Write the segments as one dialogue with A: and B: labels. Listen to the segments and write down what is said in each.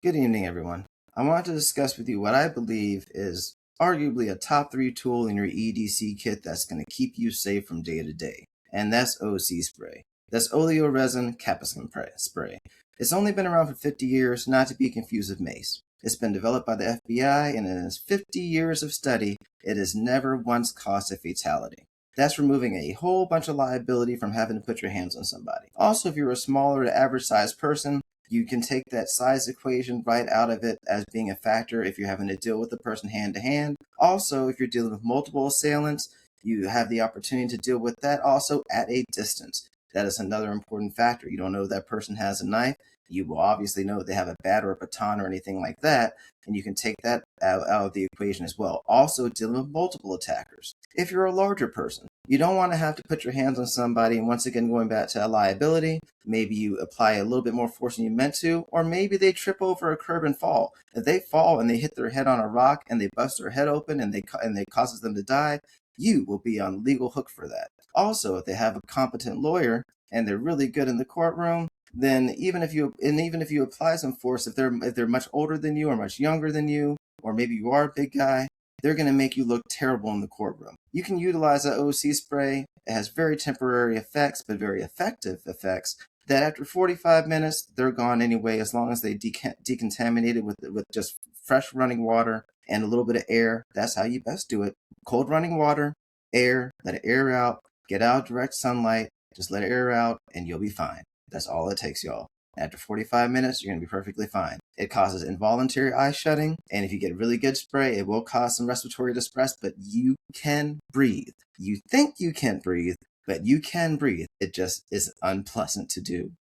A: Good evening, everyone. I want to discuss with you what I believe is arguably a top 3 tool in your EDC kit that's going to keep you safe from day to day, and that's OC spray. That's oleoresin capsicum spray. It's only been around for 50 years, not to be confused with mace. It's been developed by the FBI, and in its 50 years of study, it has never once caused a fatality. That's removing a whole bunch of liability from having to put your hands on somebody. Also, if you're a smaller to average sized person, you can take that size equation right out of it as being a factor if you're having to deal with the person hand to hand. Also, if you're dealing with multiple assailants, you have the opportunity to deal with that also at a distance. That is another important factor. You don't know if that person has a knife. You will obviously know if they have a bat or a baton or anything like that, and you can take that out of the equation as well. Also, dealing with multiple attackers. If you're a larger person, you don't want to have to put your hands on somebody, and once again, going back to liability, maybe you apply a little bit more force than you meant to, or maybe they trip over a curb and fall. If they fall and they hit their head on a rock and they bust their head open and they causes them to die, you will be on legal hook for that. Also, if they have a competent lawyer and they're really good in the courtroom, then even if you apply some force, if they're much older than you or much younger than you, or maybe you are a big guy, they're going to make you look terrible in the courtroom. You can utilize that OC spray. It has very temporary effects, but very effective effects that after 45 minutes, they're gone anyway, as long as they decontaminate it with just fresh running water and a little bit of air. That's how you best do it. Cold running water, air, let it air out, get out direct sunlight, just let it air out, and you'll be fine. That's all it takes, y'all. After 45 minutes, you're going to be perfectly fine. It causes involuntary eye shutting, and if you get really good spray, it will cause some respiratory distress, but you can breathe. You think you can't breathe, but you can breathe. It just is unpleasant to do.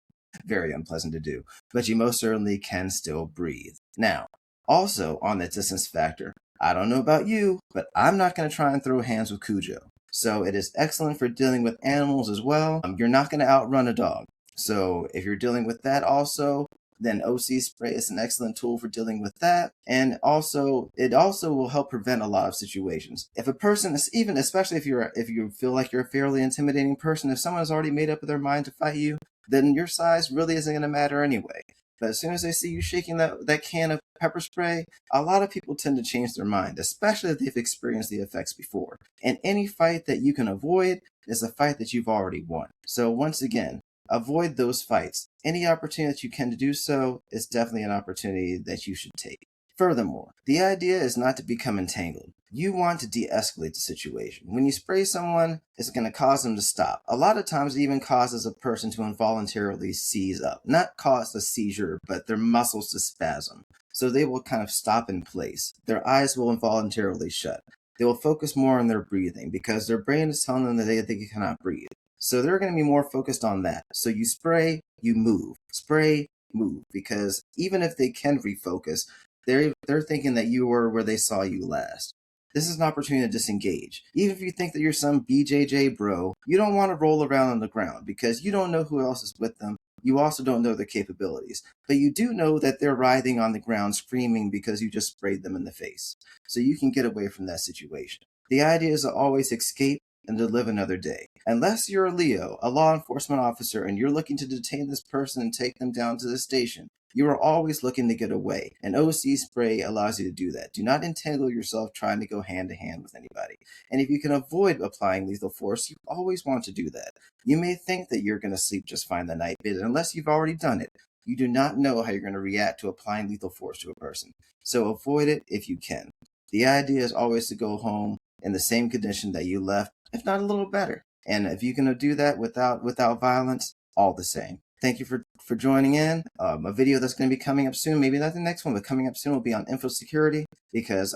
A: Very unpleasant to do. But you most certainly can still breathe. Now, also on the distance factor, I don't know about you, but I'm not going to try and throw hands with Cujo. So it is excellent for dealing with animals as well. You're not going to outrun a dog. So if you're dealing with that also, then OC spray is an excellent tool for dealing with that. And also, it also will help prevent a lot of situations. If a person is even, especially if you feel like you're a fairly intimidating person, if someone has already made up their mind to fight you, then your size really isn't going to matter anyway. But as soon as they see you shaking that can of pepper spray, a lot of people tend to change their mind, especially if they've experienced the effects before. And any fight that you can avoid is a fight that you've already won. So once again, avoid those fights. Any opportunity that you can to do so is definitely an opportunity that you should take. Furthermore, the idea is not to become entangled. You want to de-escalate the situation. When you spray someone, it's going to cause them to stop. A lot of times it even causes a person to involuntarily seize up. Not cause a seizure, but their muscles to spasm. So they will kind of stop in place. Their eyes will involuntarily shut. They will focus more on their breathing because their brain is telling them that they cannot breathe. So they're going to be more focused on that. So you spray, you move. Spray, move. Because even if they can refocus, they're thinking that you were where they saw you last. This is an opportunity to disengage. Even if you think that you're some BJJ bro, you don't want to roll around on the ground because you don't know who else is with them. You also don't know their capabilities. But you do know that they're writhing on the ground screaming because you just sprayed them in the face. So you can get away from that situation. The idea is to always escape and to live another day. Unless you're a Leo, a law enforcement officer, and you're looking to detain this person and take them down to the station, you are always looking to get away. And OC spray allows you to do that. Do not entangle yourself trying to go hand to hand with anybody. And if you can avoid applying lethal force, you always want to do that. You may think that you're going to sleep just fine the night, but unless you've already done it, you do not know how you're going to react to applying lethal force to a person. So avoid it if you can. The idea is always to go home in the same condition that you left, if not a little better. And if you can do that without violence, all the same. Thank you for joining in. A video that's going to be coming up soon, maybe not the next one, but coming up soon will be on info security because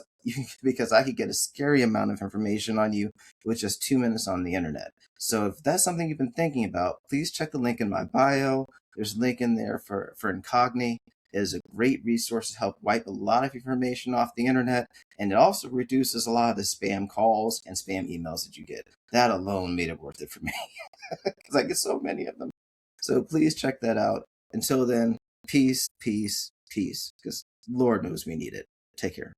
A: I could get a scary amount of information on you with just 2 minutes on the internet. So if that's something you've been thinking about, please check the link in my bio. There's a link in there for Incogni. It is a great resource to help wipe a lot of information off the internet, and it also reduces a lot of the spam calls and spam emails that you get. That alone made it worth it for me because I get so many of them. So please check that out. Until then, peace, peace, peace, because Lord knows we need it. Take care.